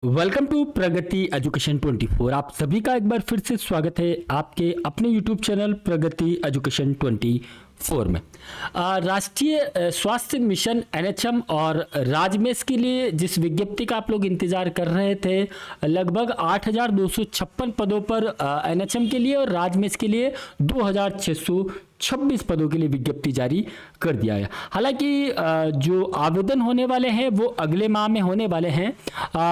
Welcome to Pragati education 24। आप सभी का एक बार फिर से स्वागत है आपके अपने यूट्यूब चैनल प्रगति एजुकेशन 24 में। राष्ट्रीय स्वास्थ्य मिशन एनएचएम और राजमेश के लिए जिस विज्ञप्ति का आप लोग इंतजार कर रहे थे, लगभग 8,256 पदों पर एनएचएम के लिए और राजमेश के लिए 2,626 पदों के लिए विज्ञप्ति जारी कर दिया है। हालांकि जो आवेदन होने वाले हैं वो अगले माह में होने वाले हैं।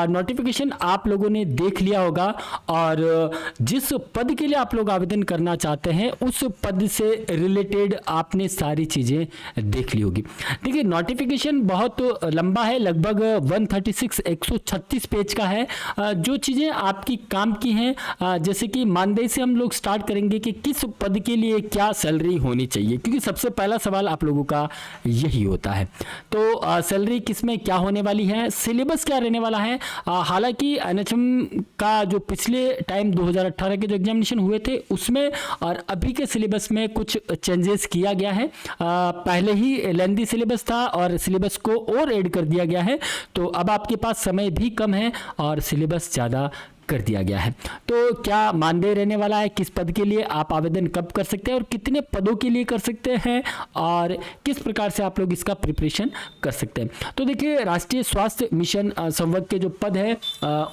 नोटिफिकेशन आप लोगों ने देख लिया होगा और जिस पद के लिए आप लोग आवेदन करना चाहते हैं उस पद से रिलेटेड आपने सारी चीज़ें देख ली होगी। देखिए, नोटिफिकेशन बहुत लंबा है, लगभग 136 पेज का है। जो चीज़ें आपकी काम की हैं, जैसे कि मानदेय से हम लोग स्टार्ट करेंगे कि किस पद के लिए क्या सैलरी होनी चाहिए, क्योंकि सबसे पहला सवाल आप लोगों का यही होता है। तो सैलरी किस में क्या होने वाली है, सिलेबस क्या रहने वाला है। हालांकि एनएचएम का जो पिछले टाइम 2018 के जो एग्जामिनेशन हुए थे उसमें और अभी के सिलेबस में कुछ चेंजेस किया गया है। पहले ही लेंदी सिलेबस था और सिलेबस को और ऐड कर दिया गया है, तो अब आपके पास समय भी कम है और सिलेबस ज़्यादा कर दिया गया है। तो क्या मानदेय रहने वाला है, किस पद के लिए आप आवेदन कब कर सकते हैं और कितने पदों के लिए कर सकते हैं और किस प्रकार से आप लोग इसका प्रिपरेशन कर सकते हैं। तो देखिए, राष्ट्रीय स्वास्थ्य मिशन संवर्ग के जो पद है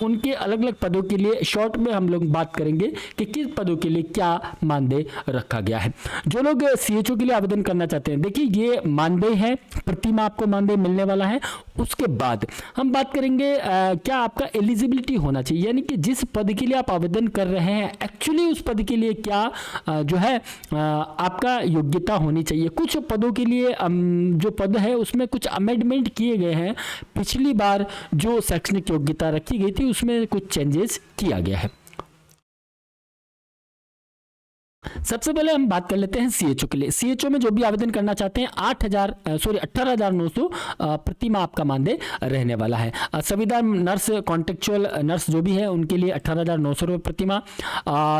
उनके अलग अलग पदों के लिए शॉर्ट में हम लोग बात करेंगे कि किस पदों के लिए क्या मानदेय रखा गया है। जो लोग सीएचओ के लिए आवेदन करना चाहते हैं, देखिए ये मानदेय है, प्रति माह आपको मानदेय मिलने वाला है। उसके बाद हम बात करेंगे क्या आपका एलिजिबिलिटी होना चाहिए, यानी कि जिस पद के लिए आप आवेदन कर रहे हैं एक्चुअली उस पद के लिए क्या जो है आपका योग्यता होनी चाहिए। कुछ पदों के लिए जो पद है उसमें कुछ अमेंडमेंट किए गए हैं। पिछली बार जो शैक्षणिक योग्यता रखी गई थी उसमें कुछ चेंजेस किया गया है। सबसे पहले हम बात कर लेते हैं सीएचओ के लिए। सीएचओ में जो भी आवेदन करना चाहते हैं 18,900 प्रति माह आपका मानदेय रहने वाला है। संविदा नर्स, कॉन्ट्रेक्चुअल नर्स जो भी है उनके लिए 18,900 रुपये प्रति माह।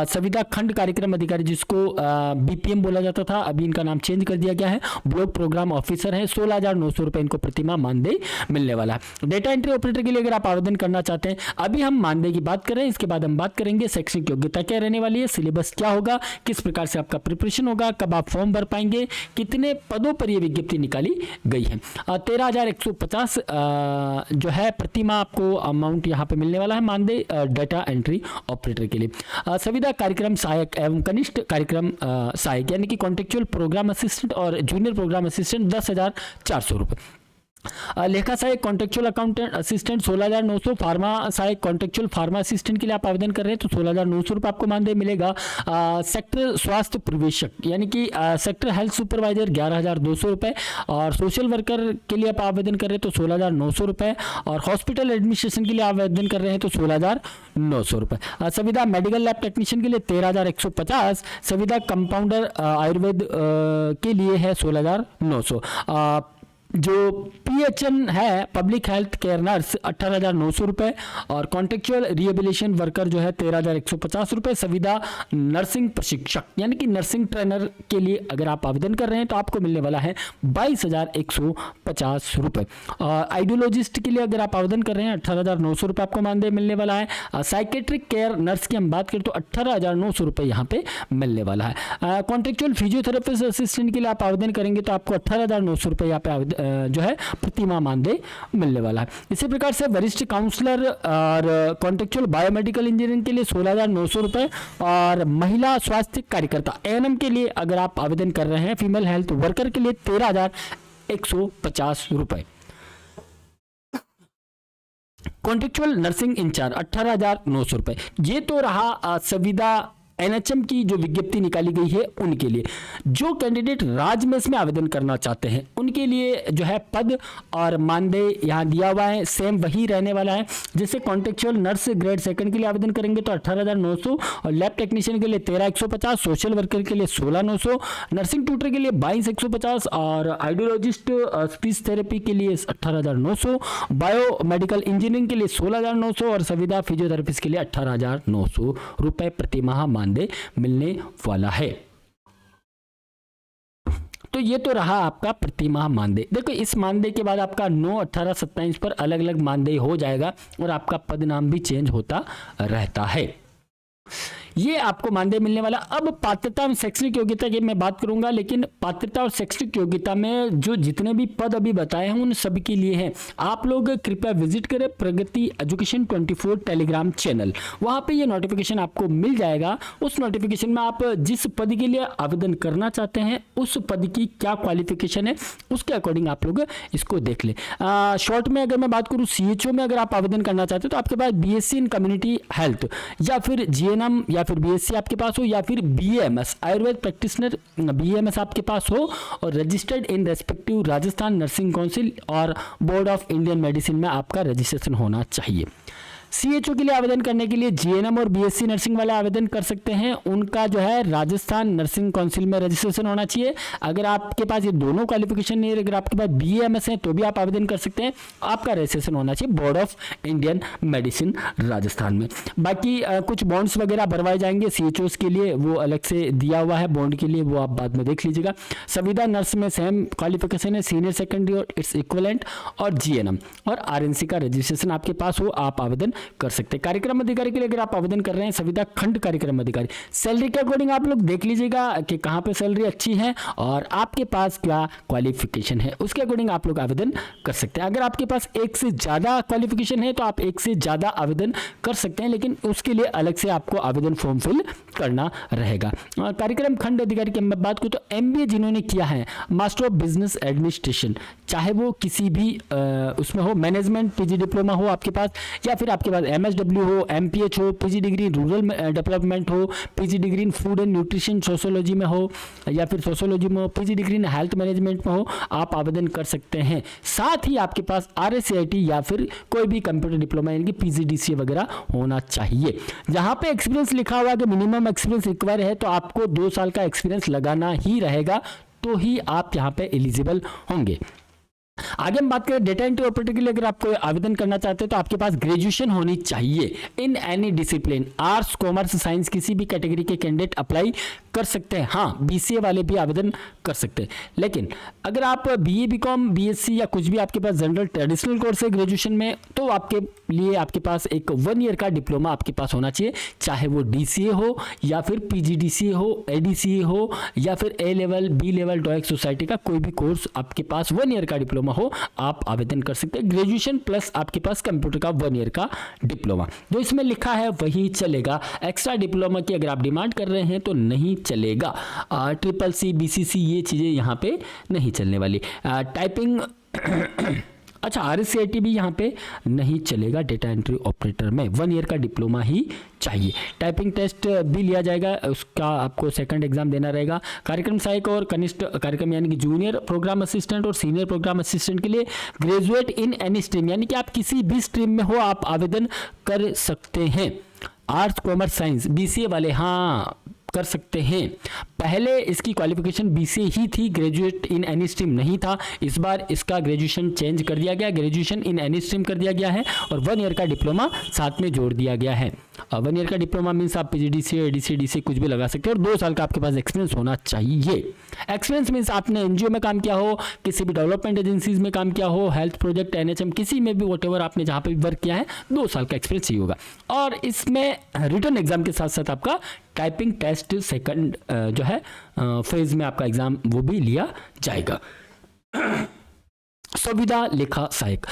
संविदा खंड कार्यक्रम अधिकारी जिसको बीपीएम बोला जाता था, अभी इनका नाम चेंज कर दिया गया है, ब्लॉक प्रोग्राम ऑफिसर है, 16,900 रुपये इनको प्रति माह मानदेय मिलने वाला है। डेटा एंट्री ऑपरेटर के लिए अगर आप आवेदन करना चाहते हैं, अभी हम मानदेय की बात कर रहे हैं, इसके बाद हम बात करेंगे शैक्षणिक योग्यता क्या रहने वाली है, सिलेबस क्या होगा, किस प्रकार से आपका प्रिपरेशन होगा, कब आप फॉर्म भर पाएंगे, कितने पदों पर यह विज्ञप्ति निकाली गई है। 13,150 जो है प्रति माह आपको अमाउंट यहां पे मिलने वाला है मानदेय डाटा एंट्री ऑपरेटर के लिए। संविदा कार्यक्रम सहायक एवं कनिष्ठ कार्यक्रम सहायक यानी कि कॉन्ट्रेक्चुअल प्रोग्राम असिस्टेंट और जूनियर प्रोग्राम असिस्टेंट 10,400 रुपये। लेखा सहायक कॉन्ट्रेक्चुअल अकाउंटेंट असिस्टेंट 16,900। फार्मा सहायक कॉन्ट्रेक्चुअल फार्मा असिस्टेंट के लिए आप आवेदन कर रहे हैं तो 16,900 रुपये आपको मानदेय मिलेगा। सेक्टर स्वास्थ्य पर्यवेक्षक यानी कि सेक्टर हेल्थ सुपरवाइजर 11,200 रुपये और सोशल वर्कर के लिए आप आवेदन कर रहे हैं तो 16,900 रुपये और हॉस्पिटल एडमिनिस्ट्रेशन के लिए आवेदन कर रहे हैं तो 16,900 रुपये। संविदा मेडिकल लैब टेक्नीशियन के लिए 13,150। संविदा कंपाउंडर आयुर्वेद के लिए है 16,900। जो पीएचएन है पब्लिक हेल्थ केयर नर्स 18,900 रुपये और कॉन्ट्रेक्चुअल रिहेबिलिटेशन वर्कर जो है 13,150 रुपये। संविदा नर्सिंग प्रशिक्षक यानी कि नर्सिंग ट्रेनर के लिए अगर आप आवेदन कर रहे हैं तो आपको मिलने वाला है 22,150 रुपये। आइडियोलॉजिस्ट के लिए अगर आप आवेदन कर रहे हैं 18,900 रुपये आपको मानदेय मिलने वाला है। साइकेट्रिक केयर नर्स की हम बात करें तो 18,900 रुपये यहाँ पे मिलने वाला है। कॉन्ट्रेक्चुअल फिजियोथेरेपिस्ट असिस्टेंट के लिए आप आवेदन करेंगे तो आपको 18,900 रुपये यहाँ पे जो है प्रति माह मानदेय मिलने वाला है। इसी प्रकार से वरिष्ठ काउंसलर और कॉन्ट्रेक्चुअल बायोमेडिकल इंजीनियरिंग के लिए 16,900 रुपये और महिला स्वास्थ्य कार्यकर्ता एएनएम के लिए अगर आप आवेदन कर रहे हैं फीमेल हेल्थ वर्कर के लिए 13,150 रुपये। कॉन्ट्रेक्चुअल नर्सिंग इंचार्ज 18,900 रुपये। ये तो रहा संविदा एनएचएम की जो विज्ञप्ति निकाली गई है उनके लिए। जो कैंडिडेट राजमेश में आवेदन करना चाहते हैं उनके लिए जो है पद और मानदेय यहाँ दिया हुआ है, सेम वही रहने वाला है। जैसे कॉन्ट्रेक्चुअल नर्स ग्रेड सेकंड के लिए आवेदन करेंगे तो 18,900 और लैब टेक्नीशियन के लिए 13,150, सोशल वर्कर के लिए 16,900, नर्सिंग ट्यूटर के लिए 22,150 और आइडियोलॉजिस्ट स्पीच थेरेपी के लिए 18,900, बायो मेडिकल इंजीनियरिंग के लिए 16,900 और संविदा फिजियोथेरेपिस्ट के लिए 18,900 रुपये प्रति माह मानदेय मिलने वाला है। तो ये तो रहा आपका प्रतिमाह मानदेय। देखो इस मानदेय के बाद आपका 9, 18, 27 पर अलग अलग मानदेय हो जाएगा और आपका पद नाम भी चेंज होता रहता है। ये आपको मानदेय मिलने वाला। अब पात्रता और शैक्षणिक योग्यता की मैं बात करूंगा, लेकिन पात्रता और शैक्षणिक योग्यता में जो जितने भी पद अभी बताए हैं उन सभी के लिए हैं। आप लोग कृपया विजिट करें प्रगति एजुकेशन 24 टेलीग्राम चैनल, वहां पे ये नोटिफिकेशन आपको मिल जाएगा। उस नोटिफिकेशन में आप जिस पद के लिए आवेदन करना चाहते हैं उस पद की क्या क्वालिफिकेशन है उसके अकॉर्डिंग आप लोग इसको देख लें। शॉर्ट में अगर मैं बात करूँ CHO में अगर आप आवेदन करना चाहते हैं तो आपके पास BSc इन कम्युनिटी हेल्थ या फिर GNM या फिर BSc आपके पास हो या फिर BAMS आयुर्वेद प्रैक्टिशनर BAMS आपके पास हो और registered in respective Rajasthan nursing council और बोर्ड ऑफ इंडियन मेडिसिन में आपका रजिस्ट्रेशन होना चाहिए। CHO के लिए आवेदन करने के लिए GNM और BSc नर्सिंग वाले आवेदन कर सकते हैं, उनका जो है राजस्थान नर्सिंग काउंसिल में रजिस्ट्रेशन होना चाहिए। अगर आपके पास ये दोनों क्वालिफिकेशन नहीं है, अगर आपके पास BAMS है तो भी आप आवेदन कर सकते हैं, आपका रजिस्ट्रेशन होना चाहिए board of Indian medicine Rajasthan में। बाकी कुछ बॉन्ड्स वगैरह भरवाए जाएंगे CHOs के लिए, वो अलग से दिया हुआ है बॉन्ड के लिए, वो आप बाद में देख लीजिएगा। संविदा नर्स में सेम क्वालिफिकेशन है, सीनियर सेकेंडरी और इट्स इक्विवेलेंट, और GNM और RNC का रजिस्ट्रेशन आपके पास हो आप आवेदन कर सकते हैं। कार्यक्रम अधिकारी के लिए अगर आप आवेदन कर रहे हैं संविदा खंड कार्यक्रम अधिकारी, सैलरी के अकॉर्डिंग आप लोग देख लीजिएगा कि कहां पे सैलरी अच्छी है और आपके पास क्या क्वालिफिकेशन है, उसके अकॉर्डिंग आप लोग आवेदन कर सकते हैं। अगर आपके पास एक से ज्यादा क्वालिफिकेशन है तो आप एक से ज्यादा आवेदन कर सकते हैं, लेकिन उसके लिए अलग से आपको आवेदन फॉर्म फिल करना रहेगा। कार्यक्रम खंड अधिकारी की मैं बात करूं तो MBA जिन्होंने किया है मास्टर ऑफ बिजनेस एडमिनिस्ट्रेशन, चाहे वो किसी भी उसमें हो, मैनेजमेंट PG डिप्लोमा हो आपके पास, या फिर आपके पास MSW हो, MPH हो, PG डिग्री रूरल डेवलपमेंट हो, PG degree in food and nutrition sociology में हो या फिर सोशियोलॉजी में हो, PG degree in health management में हो, आप आवेदन कर सकते हैं। साथ ही आपके पास RSCIT या फिर कोई भी कंप्यूटर डिप्लोमा यानी कि PGDCA वगैरह होना चाहिए। जहां पे एक्सपीरियंस लिखा हुआ है कि मिनिमम एक्सपीरियंस रिक्वायर है तो आपको 2 साल का एक्सपीरियंस लगाना ही रहेगा, तो ही आप यहाँ पे एलिजिबल होंगे। आगे हम बात करें डेटा एंट्री ऑपरेटर के लिए अगर आपको आवेदन करना चाहते हैं तो आपके पास ग्रेजुएशन होनी चाहिए in any discipline, arts commerce science किसी भी कैटेगरी के कैंडिडेट अप्लाई कर सकते हैं। हाँ, BCA वाले भी आवेदन कर सकते हैं, लेकिन अगर आप BA BCom BSc या कुछ भी आपके पास जनरल ट्रेडिशनल कोर्स है ग्रेजुएशन में, तो आपके लिए आपके पास एक 1 ईयर का डिप्लोमा आपके पास होना चाहिए, चाहे वो DCA हो या फिर PGDCA हो, ADCA हो या फिर A level B level DOEACC society का कोई भी कोर्स आपके पास 1 ईयर का डिप्लोमा हो, आप आवेदन कर सकते हैं। ग्रेजुएशन प्लस आपके पास कंप्यूटर का 1 ईयर का डिप्लोमा, जो इसमें लिखा है वही चलेगा। एक्स्ट्रा डिप्लोमा की अगर आप डिमांड कर रहे हैं तो नहीं चलेगा। CCC BCC ये चीजें यहाँ पे नहीं चलने वाली। टाइपिंग अच्छा, RSCIT भी यहाँ पे नहीं चलेगा। डेटा एंट्री ऑपरेटर में 1 ईयर का डिप्लोमा ही चाहिए। टाइपिंग टेस्ट भी लिया जाएगा, उसका आपको सेकंड एग्जाम देना रहेगा। कार्यक्रम सहायक और कनिष्ठ कार्यक्रम यानी कि जूनियर प्रोग्राम असिस्टेंट और सीनियर प्रोग्राम असिस्टेंट के लिए ग्रेजुएट इन एनी स्ट्रीम, यानी कि आप किसी भी स्ट्रीम में हो आप आवेदन कर सकते हैं। आर्ट्स कॉमर्स साइंस BCA वाले हाँ कर सकते हैं। पहले इसकी क्वालिफिकेशन BCA ही थी, ग्रेजुएट इन एनी स्ट्रीम नहीं था। इस बार इसका ग्रेजुएशन चेंज कर दिया गया, ग्रेजुएशन इन एनी स्ट्रीम कर दिया गया है और 1 ईयर का डिप्लोमा साथ में जोड़ दिया गया है। 1 ईयर का डिप्लोमा मीन्स आप PGDCA ADCA DCA कुछ भी लगा सकते हैं और 2 साल का आपके पास एक्सपीरियंस होना चाहिए। एक्सपीरियंस मीन्स आपने NGO में काम किया हो, किसी भी डेवलपमेंट एजेंसीज में काम किया हो, हेल्थ प्रोजेक्ट NHM किसी में भी वॉटएवर आपने जहाँ पे भी वर्क किया है, 2 साल का एक्सपीरियंस ही होगा। और इसमें रिटन एग्जाम के साथ साथ आपका टाइपिंग टेस्ट सेकंड जो है फेज में आपका एग्जाम वो भी लिया जाएगा। संविदा लेखा सहायक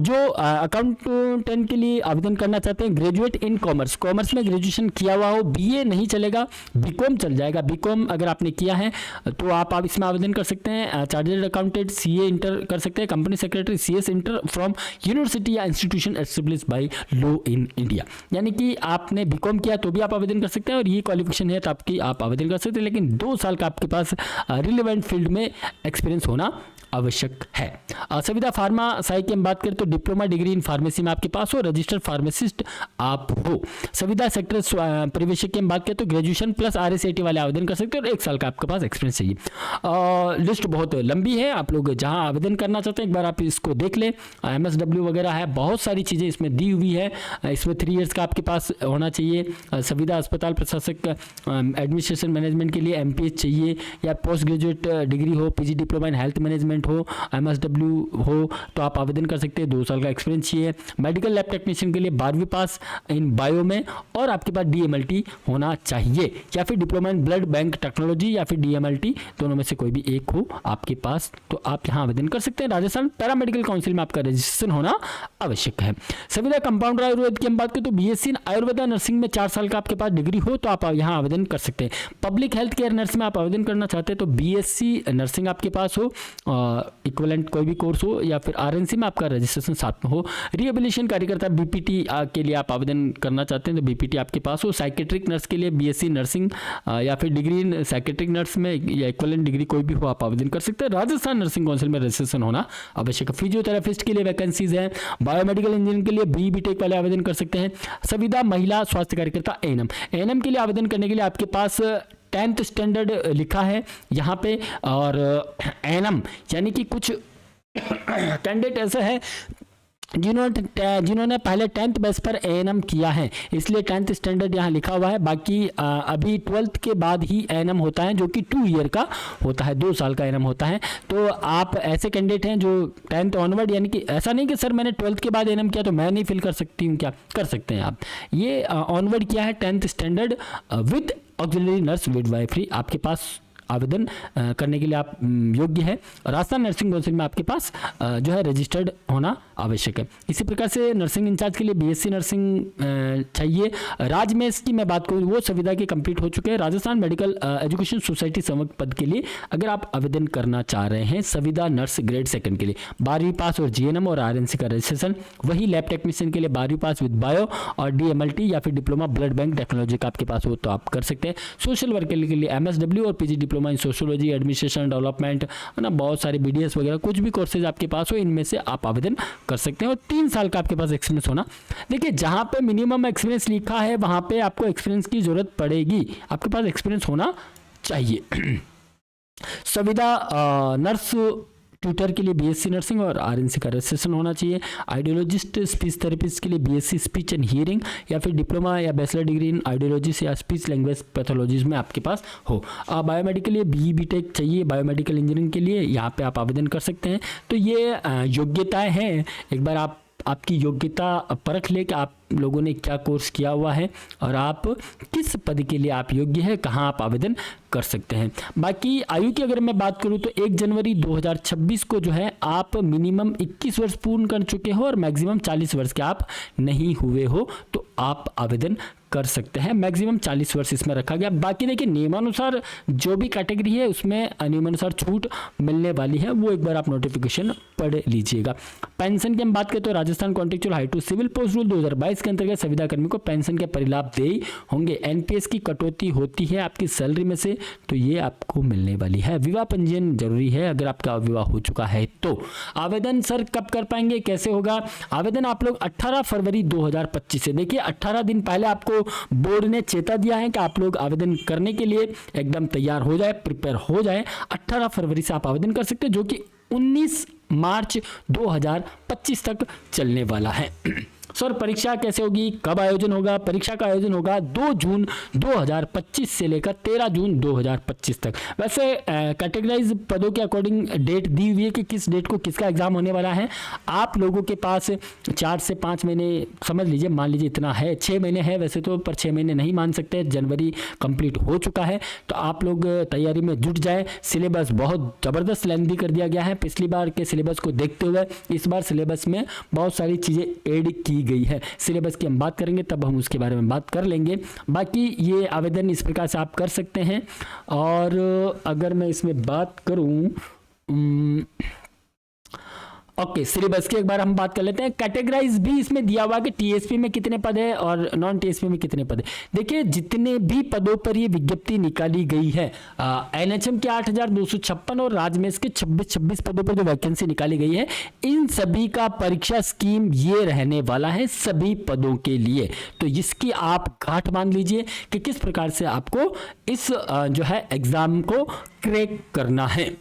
जो अकाउंटेंट के लिए आवेदन करना चाहते हैं, ग्रेजुएट इन कॉमर्स, कॉमर्स में ग्रेजुएशन किया हुआ हो, BA नहीं चलेगा, BCom चल जाएगा। BCom अगर आपने किया है तो आप इसमें आवेदन कर सकते हैं। चार्टर्ड अकाउंटेंट CA इंटर कर सकते हैं, company secretary CS inter from university या institution establish by law in India, यानी कि आपने BCom किया तो भी आप आवेदन कर सकते हैं और ये क्वालिफिकेशन है तो आपकी आप आवेदन कर सकते हैं, लेकिन 2 साल का आपके पास रिलेवेंट फील्ड में एक्सपीरियंस होना आवश्यक है। संविदा फार्मा साई की हम बात करें तो डिप्लोमा डिग्री इन फार्मेसी में आपके पास हो, रजिस्टर्ड फार्मासिस्ट आप हो। संविदा सेक्टर परिवेशक की हम बात करें तो ग्रेजुएशन प्लस RSAT वाले आवेदन कर सकते हैं और 1 साल का आपके पास एक्सपीरियंस चाहिए। लिस्ट बहुत लंबी है, आप लोग जहां आवेदन करना चाहते हैं एक बार आप इसको देख लें। MSW वगैरह है, बहुत सारी चीज़ें इसमें दी हुई है। इसमें 3 इयर्स का आपके पास होना चाहिए। संविदा अस्पताल प्रशासक एडमिनिस्ट्रेशन मैनेजमेंट के लिए MPH चाहिए, या पोस्ट ग्रेजुएट डिग्री हो, PG diploma in health management हो, MSW हो तो आप आवेदन कर सकते हैं। 2 साल का एक्सपीरियंस चाहिए। मेडिकल लैब टेक्नीशियन के लिए 12वीं पास इन बायो में और आपके पास DMLT होना चाहिए, या फिर diploma in blood bank technology या फिर DMLT, दोनों में से कोई भी एक हो आपके पास तो आप यहाँ आवेदन कर सकते हैं। राजस्थान पैरामेडिकल काउंसिल में आपका रजिस्ट्रेशन होना आवश्यक है। संविदा कंपाउंडर आयुर्वेद की हम बात करें तो BSc इन आयुर्वेदा नर्सिंग में 4 साल का आपके पास डिग्री हो तो आप यहाँ आवेदन कर सकते हैं। पब्लिक हेल्थ केयर नर्स में आप आवेदन करना चाहते हैं तो BSc नर्सिंग आपके पास हो, इक्विवेलेंट कोई भी कोर्स हो, या फिर RNC में आपका रजिस्ट्रेशन साथ में हो। रिहेबिलिटेशन कार्यकर्ता BPT के लिए आप आवेदन करना चाहते हैं तो BPT आपके पास हो। साइकेट्रिक नर्स के लिए BSc नर्सिंग या फिर डिग्री इन साइकेट्रिक नर्स में या इक्विवेलेंट डिग्री कोई भी हो आप आवेदन कर सकते हैं। राजस्थान नर्सिंग काउंसिल में रजिस्ट्रेशन होना आवश्यक है। फिजियोथेरेपिस्ट के लिए वैकेंसीज हैं। बायोमेडिकल इंजीनियरिंग के लिए BE-BTech वाले आवेदन कर सकते हैं। संविदा महिला स्वास्थ्य कार्यकर्ता ANM के लिए आवेदन करने के लिए आपके पास 10th स्टैंडर्ड लिखा है यहाँ पे, और ANM यानी कि कुछ कैंडिडेट ऐसे हैं जिन्होंने पहले 10th बेस पर ANM किया है, इसलिए 10th स्टैंडर्ड यहाँ लिखा हुआ है। बाकी अभी 12th के बाद ही ANM होता है, जो कि 2 ईयर का होता है, 2 साल का ANM होता है। तो आप ऐसे कैंडिडेट हैं जो 10th ऑनवर्ड, यानी कि ऐसा नहीं कि सर मैंने 12th के बाद ANM किया तो मैं नहीं फिल कर सकती हूँ, क्या कर सकते हैं आप। ये ऑनवर्ड किया है 10th standard with auxiliary nurse midwifery, आपके पास आवेदन करने के लिए आप योग्य है। राजस्थान नर्सिंग काउंसिल में आपके पास जो है रजिस्टर्ड होना आवश्यक है। इसी प्रकार से नर्सिंग इंचार्ज के लिए BSc नर्सिंग चाहिए। राजमेश की मैं बात करूँ वो संविदा के कंप्लीट हो चुके हैं। राजस्थान मेडिकल एजुकेशन सोसाइटी संवर्ग पद के लिए अगर आप आवेदन करना चाह रहे हैं संविदा नर्स ग्रेड 2 के लिए 12वीं पास और GNM और RNC का रजिस्ट्रेशन, वही लैब टेक्नीशियन के लिए 12वीं पास विद बायो और DMLT या फिर डिप्लोमा ब्लड बैंक टेक्नोलॉजी का आपके पास हो तो आप कर सकते हैं। सोशल वर्क के लिए MSW और PG diploma in sociology administration development है ना, बहुत सारे BDS वगैरह कुछ भी कोर्सेज आपके पास हो इनमें से आप आवेदन कर सकते हैं। और 3 साल का आपके पास एक्सपीरियंस होना, देखिए जहां पे मिनिमम एक्सपीरियंस लिखा है वहां पे आपको एक्सपीरियंस की जरूरत पड़ेगी, आपके पास एक्सपीरियंस होना चाहिए। संविदा नर्स ट्यूटर के लिए BSc नर्सिंग और RNC का रजिस्ट्रेशन होना चाहिए। आइडियोलॉजिस्ट स्पीच थेरेपिस्ट के लिए BSc स्पीच एंड हियरिंग या फिर डिप्लोमा या बैचलर डिग्री इन आइडियोलॉजिस्ट या स्पीच लैंग्वेज पैथोलॉजीज में आपके पास हो। बायोमेडिकल के लिए BE-BTech चाहिए। बायोमेडिकल इंजीनियरिंग के लिए यहाँ पे आप आवेदन कर सकते हैं। तो ये योग्यताएँ हैं, एक बार आपकी योग्यता परख ले कि आप लोगों ने क्या कोर्स किया हुआ है और आप किस पद के लिए आप योग्य है, कहाँ आप आवेदन कर सकते हैं। बाकी आयु की अगर मैं बात करूं तो 1 जनवरी 2026 को जो है आप मिनिमम 21 वर्ष पूर्ण कर चुके हो और मैक्सिमम 40 वर्ष के आप नहीं हुए हो तो आप आवेदन कर सकते हैं। मैक्सिमम 40 वर्ष इसमें रखा गया। बाकी देखिए नियमानुसार जो भी कैटेगरी है उसमें नियमानुसार छूट मिलने वाली है, वो एक बार आप नोटिफिकेशन पढ़ लीजिएगा। पेंशन की हम बात करें तो Rajasthan contractual high to civil post rule 2022 के अंतर्गत संविदा कर्मी को पेंशन के परिलाभ दे होंगे। NPS की कटौती होती है आपकी सैलरी में से तो ये आपको मिलने वाली है। विवाह पंजीयन जरूरी है अगर आपका विवाह हो चुका है तो। आवेदन सर कब कर पाएंगे, कैसे होगा आवेदन? आप लोग 18 फरवरी 2025 से, देखिए 18 दिन पहले आपको बोर्ड ने चेता दिया है कि आप लोग आवेदन करने के लिए एकदम तैयार हो जाए, प्रिपेयर हो जाए। 18 फरवरी से आप आवेदन कर सकते हैं जो कि 19 मार्च 2025 तक चलने वाला है। सर परीक्षा कैसे होगी, कब आयोजन होगा? परीक्षा का आयोजन होगा 2 जून 2025 से लेकर 13 जून 2025 तक। वैसे कैटेगराइज पदों के अकॉर्डिंग डेट दी हुई है कि किस डेट को किसका एग्जाम होने वाला है। आप लोगों के पास 4 से 5 महीने समझ लीजिए, मान लीजिए इतना है, 6 महीने है वैसे तो, पर 6 महीने नहीं मान सकते। जनवरी कंप्लीट हो चुका है तो आप लोग तैयारी में जुट जाए। सिलेबस बहुत ज़बरदस्त लेंथी कर दिया गया है। पिछली बार के सिलेबस को देखते हुए इस बार सिलेबस में बहुत सारी चीज़ें ऐड की गई है। सिलेबस की हम बात करेंगे तब हम उसके बारे में बात कर लेंगे। बाकी ये आवेदन इस प्रकार से आप कर सकते हैं। और अगर मैं इसमें बात करूं ओके, सिलेबस की एक बार हम बात कर लेते हैं। कैटेगराइज भी इसमें दिया हुआ कि टीएसपी में कितने पद है और नॉन टीएसपी में कितने पद है। देखिए जितने भी पदों पर ये विज्ञप्ति निकाली गई है, एनएचएम के 8,256 और राजमेष के 26 पदों पर जो वैकेंसी निकाली गई है, इन सभी का परीक्षा स्कीम ये रहने वाला है सभी पदों के लिए। तो इसकी आप गांठ बांध लीजिए कि किस प्रकार से आपको इस जो है एग्जाम को क्रैक करना है।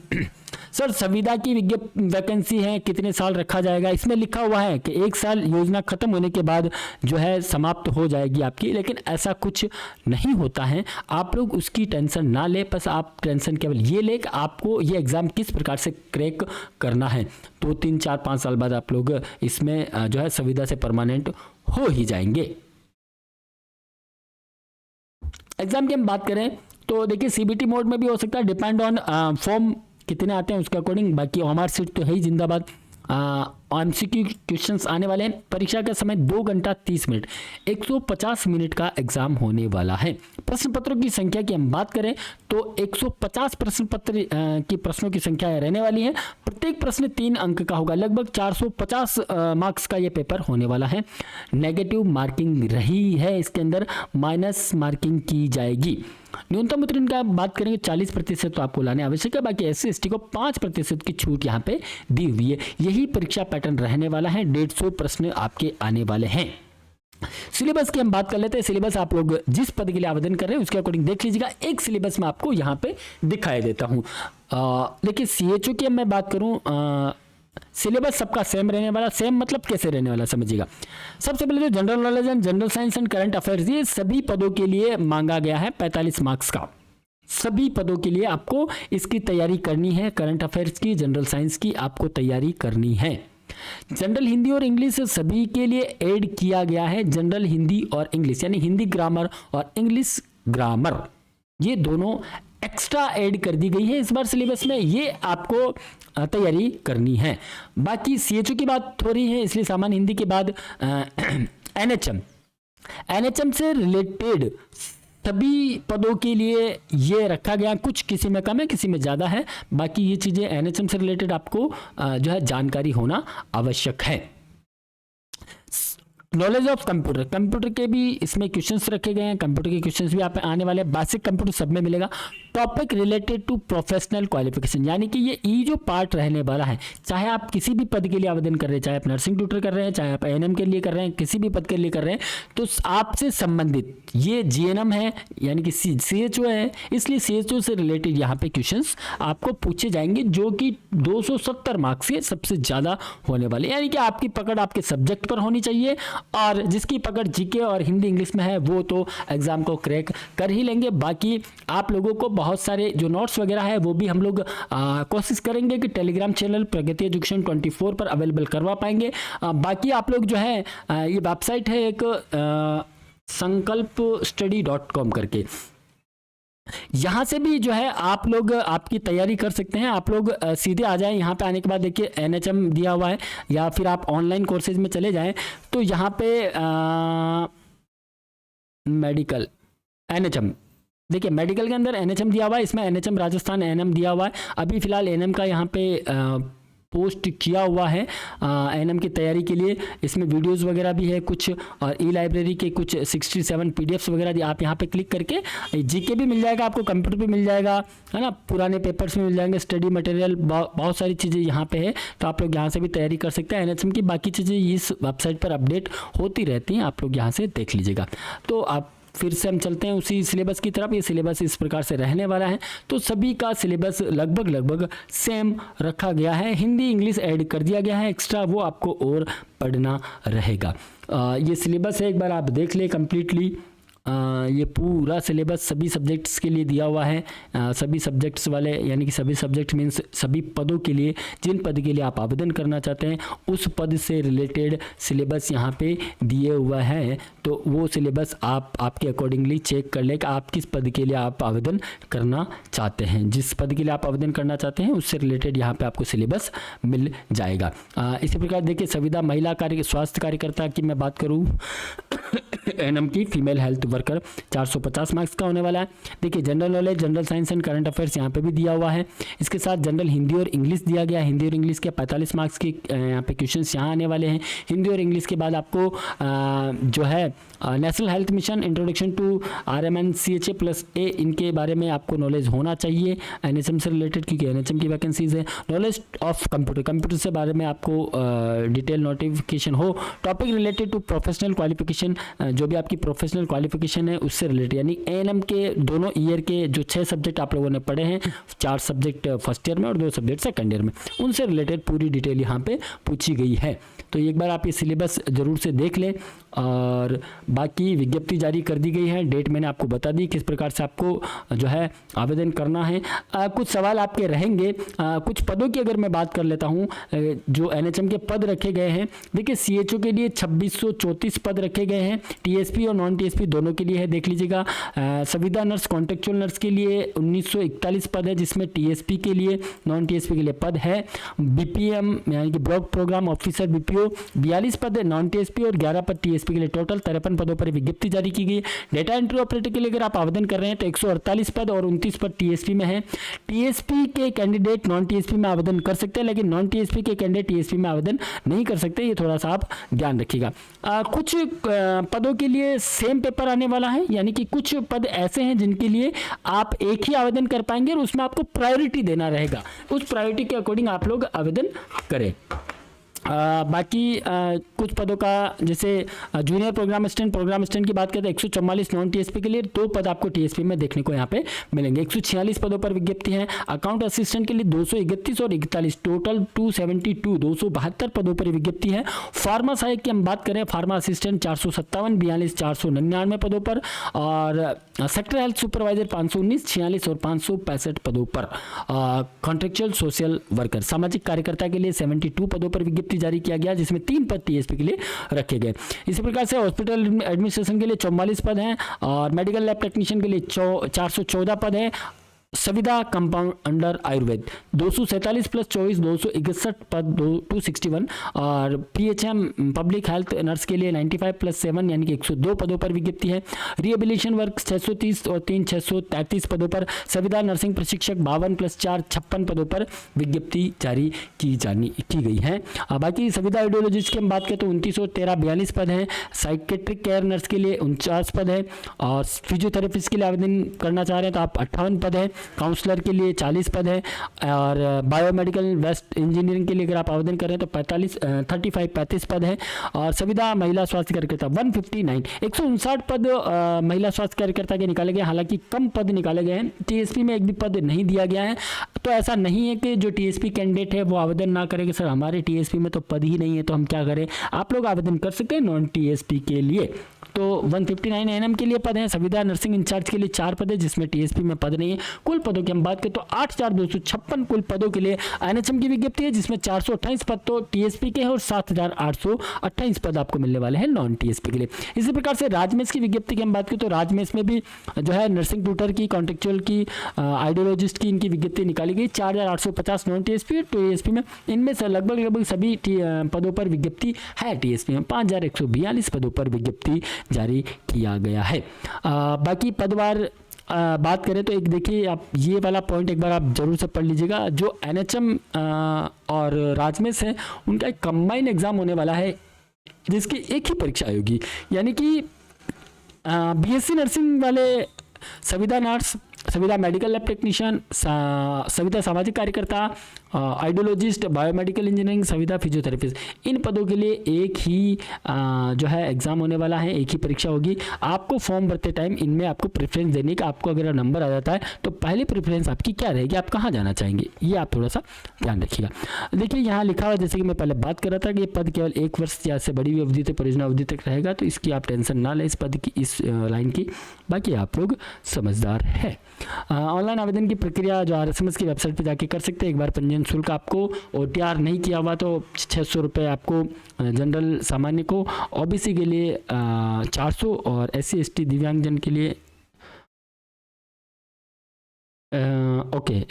सर संविदा की वैकेंसी है, कितने साल रखा जाएगा? इसमें लिखा हुआ है कि 1 साल योजना खत्म होने के बाद जो है समाप्त हो जाएगी आपकी, लेकिन ऐसा कुछ नहीं होता है। आप लोग उसकी टेंशन ना ले, बस आप टेंशन केवल ये ले कि आपको ये एग्ज़ाम किस प्रकार से क्रैक करना है। 2, 3, 4, 5 साल बाद आप लोग इसमें जो है संविदा से परमानेंट हो ही जाएंगे। एग्जाम की हम बात करें तो देखिए सीबीटी मोड में भी हो सकता है, डिपेंड ऑन फॉर्म कितने आते हैं उसके अकॉर्डिंग। बाकी हमारी सीट तो है ही जिंदाबाद। एमसीक्यू क्वेश्चंस आने वाले हैं। परीक्षा का समय 2 घंटा 30 मिनट, 150 मिनट का एग्जाम होने वाला है। प्रश्न पत्रों की संख्या की हम बात करें तो 150 प्रश्न पत्र की प्रश्नों की संख्या रहने वाली है। प्रत्येक प्रश्न 3 अंक का होगा। लगभग 450 मार्क्स का ये पेपर होने वाला है। नेगेटिव मार्किंग रही है, इसके अंदर माइनस मार्किंग की जाएगी। न्यूनतम उत्तीर्ण का बात करेंगे 40% तो आपको लाने आवश्यक है। बाकी SC/ST को 5% की छूट यहाँ पे दी हुई है। यही परीक्षा पैटर्न रहने वाला है। 150 प्रश्न आपके आने वाले हैं। सिलेबस की हम बात कर लेते हैं। सिलेबस आप लोग जिस पद के लिए आवेदन कर रहे हैं उसके अकॉर्डिंग देख लीजिएगा। एक सिलेबस में आपको यहाँ पे दिखाई देता हूँ। देखिए CHO की मैं बात करूँ, सिलेबस सबका सेम रहने वाला। सेम मतलब कैसे रहने वाला समझिएगा। सबसे पहले जो general knowledge and general science and current affairs, ये सभी पदों के लिए मांगा गया है 45 मार्क्स का। सभी पदों के लिए आपको इसकी तैयारी करनी है। करंट अफेयर्स की, जनरल साइंस की आपको तैयारी करनी है। जनरल हिंदी और इंग्लिश सभी के लिए ऐड किया गया है। जनरल हिंदी और इंग्लिश यानी हिंदी ग्रामर और इंग्लिश ग्रामर, ये दोनों एक्स्ट्रा ऐड कर दी गई है इस बार सिलेबस में। ये आपको तैयारी करनी है। बाकी CHO की बात हो रही है, इसलिए सामान्य हिंदी के बाद NHM से रिलेटेड सभी पदों के लिए ये रखा गया। कुछ किसी में कम है, किसी में ज़्यादा है। बाकी ये चीज़ें NHM से रिलेटेड आपको जो है जानकारी होना आवश्यक है। नॉलेज ऑफ कंप्यूटर, कंप्यूटर के भी इसमें क्वेश्चंस रखे गए हैं। कंप्यूटर के क्वेश्चंस भी आप आने वाले हैं। बेसिक कंप्यूटर सब में मिलेगा। Topic related to professional qualification, यानी कि ये जो पार्ट रहने वाला है, चाहे आप किसी भी पद के लिए आवेदन कर रहे हैं, चाहे आप नर्सिंग ट्यूटर कर रहे हैं, चाहे आप ANM के लिए कर रहे हैं, किसी भी पद के लिए कर रहे हैं, तो आपसे संबंधित ये GNM है यानी कि CHO है, इसलिए CHO से रिलेटेड यहाँ पे क्वेश्चंस आपको पूछे जाएंगे, जो कि 270 मार्क्स के सबसे ज़्यादा होने वाले। यानी कि आपकी पकड़ आपके सब्जेक्ट पर होनी चाहिए, और जिसकी पकड़ GK और हिंदी इंग्लिश में है वो तो एग्जाम को क्रैक कर ही लेंगे। बाकी आप लोगों को बहुत सारे जो नोट्स वगैरह है वो भी हम लोग कोशिश करेंगे कि टेलीग्राम चैनल प्रगति एजुकेशन 24 पर अवेलेबल करवा पाएंगे। बाकी आप लोग जो है ये वेबसाइट है एक sankalpstudy.com करके, यहाँ से भी जो है आप लोग आपकी तैयारी कर सकते हैं। आप लोग सीधे आ जाएं। यहाँ पे आने के बाद देखिए NHM दिया हुआ है, या फिर आप ऑनलाइन कोर्सेज में चले जाएं तो यहाँ पे मेडिकल NHM, देखिए मेडिकल के अंदर NHM दिया हुआ है। इसमें NHM राजस्थान ANM दिया हुआ है। अभी फिलहाल ANM का यहाँ पे पोस्ट किया हुआ है ANM की तैयारी के लिए। इसमें वीडियोस वगैरह भी है कुछ, और लाइब्रेरी के कुछ 67 PDFs वगैरह आप यहाँ पे क्लिक करके GK भी मिल जाएगा आपको, कंप्यूटर भी मिल जाएगा, है ना, पुराने पेपर्स भी मिल जाएंगे, स्टडी मटेरियल, बहुत सारी चीज़ें यहाँ पे है। तो आप लोग यहाँ से भी तैयारी कर सकते हैं। NHM की बाकी चीज़ें इस वेबसाइट पर अपडेट होती रहती हैं, आप लोग यहाँ से देख लीजिएगा। तो आप फिर से हम चलते हैं उसी सिलेबस की तरफ। ये सिलेबस इस प्रकार से रहने वाला है। तो सभी का सिलेबस लगभग सेम रखा गया है। हिंदी इंग्लिश ऐड कर दिया गया है एक्स्ट्रा, वो आपको और पढ़ना रहेगा। ये सिलेबस है, एक बार आप देख ले कंप्लीटली। ये पूरा सिलेबस सभी सब्जेक्ट्स के लिए दिया हुआ है। सभी सब्जेक्ट्स वाले यानी कि सभी सब्जेक्ट मीन्स सभी पदों के लिए, जिन पद के लिए आप आवेदन करना चाहते हैं उस पद से रिलेटेड सिलेबस यहाँ पे दिए हुआ है। तो वो सिलेबस आप आपके अकॉर्डिंगली चेक कर लें कि आप किस पद के लिए आप आवेदन करना चाहते हैं। जिस पद के लिए आप आवेदन करना चाहते हैं उससे रिलेटेड यहाँ पे आपको सिलेबस मिल जाएगा। इसी प्रकार देखिए संविदा महिला कार्य स्वास्थ्य कार्यकर्ता की मैं बात करूँ एनएम की फीमेल हेल्थ वर्कर 450 मार्क्स का होने वाला है। देखिए general knowledge, general science and current affairs यहाँ पे भी दिया हुआ है। इसके साथ जनरल हिंदी और इंग्लिश दिया गया है। हिंदी और इंग्लिश के 45 मार्क्स के यहाँ पे क्वेश्चंस यहाँ आने वाले हैं। हिंदी और इंग्लिश के बाद आपको जो है national health mission, introduction to RMN-CHA plus A, इनके बारे में आपको नॉलेज होना चाहिए NHM से रिलेटेड, क्योंकि NHM की वैकेंसीज है। नॉलेज ऑफ कंप्यूटर, कंप्यूटर से बारे में आपको डिटेल नोटिफिकेशन हो। Topic related to professional qualification, जो भी आपकी प्रोफेशनल क्वालिफिकेशन है उससे रिलेटेड, यानी ANM के दोनों ईयर के जो 6 सब्जेक्ट आप लोगों ने पढ़े हैं, 4 सब्जेक्ट फर्स्ट ईयर में और 2 सब्जेक्ट सेकंड ईयर में, उनसे रिलेटेड पूरी डिटेल यहाँ पे पूछी गई है। तो एक बार आप ये सिलेबस जरूर से देख लें। और बाकी विज्ञप्ति जारी कर दी गई है, डेट मैंने आपको बता दी किस प्रकार से आपको जो है आवेदन करना है। कुछ सवाल आपके रहेंगे। कुछ पदों की अगर मैं बात कर लेता हूँ, जो NHM के पद रखे गए हैं, देखिए CHO के लिए 2634 पद रखे गए हैं, TSP और नॉन TSP दोनों के लिए है, देख लीजिएगा। संविदा नर्स, कॉन्ट्रेक्चुअल नर्स के लिए 1941 पद है, जिसमें TSP के लिए, नॉन TSP के लिए पद है। BPM यानी कि ब्लॉक प्रोग्राम ऑफिसर BPO 42 पद है नॉन TSP और 11 पद TSP के लिए। टोटल 53 पदों पर विज्ञप्ति जारी की गई। डेटा एंट्री ऑपरेटर के लिए अगर आप आवेदन कर रहे हैं तो 148 पद और 29 पद TSP में है। TSP के कैंडिडेट नॉन TSP में आवेदन कर सकते हैं, लेकिन नॉन TSP के कैंडिडेट TSP में आवेदन नहीं कर सकते, ये थोड़ा सा आप ध्यान रखिएगा। कुछ पदों के लिए सेम पेपर आने वाला है, यानी कि कुछ पद ऐसे हैं जिनके लिए आप एक ही आवेदन कर पाएंगे और उसमें आपको प्रायोरिटी देना रहेगा। उस प्रायोरिटी के अकॉर्डिंग आप लोग आवेदन करें। बाकी कुछ पदों का, जैसे जूनियर प्रोग्राम असिस्टेंट की बात करें तो 144 नॉन TSP के लिए, 2 पद आपको TSP में देखने को यहाँ पे मिलेंगे। 146 पदों पर विज्ञप्ति है। अकाउंट असिस्टेंट के लिए 231 और 41, टोटल 272 272 पदों पर विज्ञप्ति है। फार्मा सहायक की हम बात करें, फार्मा असिस्टेंट 457, 42 499 पदों पर, और सेक्टर हेल्थ सुपरवाइजर 519, 46 और 565 पदों पर। कॉन्ट्रेक्चुअल सोशल वर्कर, सामाजिक कार्यकर्ता के लिए 72 पदों पर विज्ञप्ति जारी किया गया, जिसमें 3 पद TSP के लिए रखे गए। इसी प्रकार से हॉस्पिटल एडमिनिस्ट्रेशन के लिए 44 पद हैं और मेडिकल लैब टेक्नीशियन के लिए 414 पद हैं। संविदा कंपाउंड अंडर आयुर्वेद 247 प्लस 24 261 पद 261, और PHM पब्लिक हेल्थ नर्स के लिए 95 प्लस 7 यानी कि 102 पदों पर विज्ञप्ति है। रिहेबिलिटेशन वर्क 630 और 3 633 पदों पर। संविदा नर्सिंग प्रशिक्षक 52 प्लस 4 56 पदों पर विज्ञप्ति जारी की गई है। बाकी संविदा आइडियोलॉजिस्ट की हम बात करें तो 29 और 13 42 पद हैं। साइकेट्रिक केयर नर्स के लिए 49 पद है, और फिजियोथेरेपिस्ट के लिए आवेदन करना चाह रहे हैं तो आप 58 पद है। काउंसलर के लिए 40 पद है, और बायोमेडिकल वेस्ट इंजीनियरिंग के लिए अगर आप आवेदन करें तो 35 पद है। और संविदा महिला स्वास्थ्य कार्यकर्ता 159 पद महिला स्वास्थ्य कार्यकर्ता के निकाले गए, हालांकि कम पद निकाले गए हैं। TSP में एक भी पद नहीं दिया गया है, तो ऐसा नहीं है कि जो TSP कैंडिडेट है वो आवेदन ना करेंगे, सर हमारे TSP में तो पद ही नहीं है तो हम क्या करें। आप लोग आवेदन कर सकते हैं नॉन TSP के लिए। तो 159 NM के लिए पद हैं। संविदा नर्सिंग इंचार्ज के लिए 4 पद है, जिसमें TSP में पद नहीं है। कुल पदों की हम बात करें तो 8256 कुल पदों के लिए NHM की विज्ञप्ति है, जिसमें 428 पद तो TSP के हैं और 7828 पद आपको मिलने वाले हैं नॉन TSP के लिए। इसी प्रकार से राजमेस की विज्ञप्ति की हम बात करें तो राजमेस में भी जो है नर्सिंग ट्यूटर की, कॉन्ट्रेक्चुअल की, आइडियोलॉजिस्ट की, इनकी विज्ञप्ति निकाली गई। 4850 नॉन TSP, TSP में इनमें से लगभग सभी पदों पर विज्ञप्ति है। TSP में 5142 पदों पर विज्ञप्ति जारी किया गया है। बाकी पदवार बात करें तो एक देखिए, आप ये वाला पॉइंट एक बार आप जरूर से पढ़ लीजिएगा। जो NHM और राजमेस है उनका एक कंबाइन एग्जाम होने वाला है, जिसकी एक ही परीक्षा होगी, यानी कि BSc नर्सिंग वाले संविदा नर्स, संविदा मेडिकल लैब टेक्नीशियन, संविदा सामाजिक कार्यकर्ता, आइडियोलॉजिस्ट, बायोमेडिकल इंजीनियरिंग, संविदा फिजियोथेरेपिस्ट, इन पदों के लिए एक ही जो है एग्जाम होने वाला है, एक ही परीक्षा होगी। आपको फॉर्म भरते टाइम इनमें आपको प्रेफरेंस देने का, आपको अगर नंबर आ जाता है तो पहली प्रेफरेंस आपकी क्या रहेगी, आप कहाँ जाना चाहेंगे, ये आप थोड़ा सा ध्यान रखिएगा। देखिए यहाँ लिखा हुआ, जैसे कि मैं पहले बात कर रहा था कि ये पद केवल 1 वर्ष या से बड़ी अवधि तक, परियोजना अवधि तक रहेगा, तो इसकी आप टेंशन ना लें इस पद की, इस लाइन की। बाकी आप लोग समझदार है। ऑनलाइन आवेदन की प्रक्रिया जो RSMS की वेबसाइट पर जाके कर सकते हैं। एक बार पंजीयन शुल्क आपको OTR नहीं किया हुआ तो 600 रुपये आपको जनरल सामान्य को, OBC के लिए 400 और SC ST दिव्यांगजन के लिए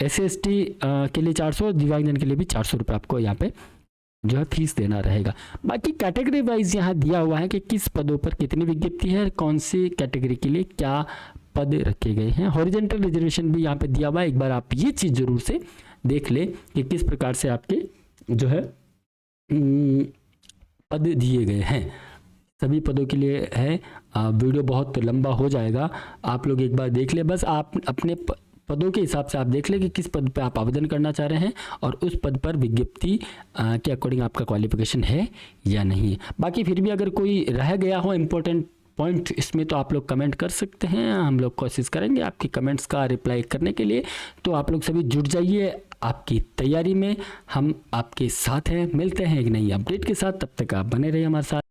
SC ST के लिए 400, दिव्यांगजन के लिए भी 400 रुपये आपको यहाँ पे जो है फीस देना रहेगा। बाकी कैटेगरी वाइज यहाँ दिया हुआ है कि किस पदों पर कितनी विज्ञप्ति है, कौन सी कैटेगरी के लिए क्या पद रखे गए हैं। हॉरिजॉन्टल रिजर्वेशन भी यहाँ पे दिया हुआ है, एक बार आप ये चीज़ जरूर से देख ले कि किस प्रकार से आपके जो है पद दिए गए हैं, सभी पदों के लिए है। वीडियो बहुत लंबा हो जाएगा, आप लोग एक बार देख ले, बस आप अपने पदों के हिसाब से आप देख लें कि किस पद पे आप आवेदन करना चाह रहे हैं और उस पद पर विज्ञप्ति के अकॉर्डिंग आपका क्वालिफिकेशन है या नहीं। बाकी फिर भी अगर कोई रह गया हो इम्पोर्टेंट पॉइंट इसमें तो आप लोग कमेंट कर सकते हैं, हम लोग कोशिश करेंगे आपकी कमेंट्स का रिप्लाई करने के लिए। तो आप लोग सभी जुट जाइए आपकी तैयारी में, हम आपके साथ हैं। मिलते हैं एक नई अपडेट के साथ, तब तक आप बने रहिए हमारे साथ।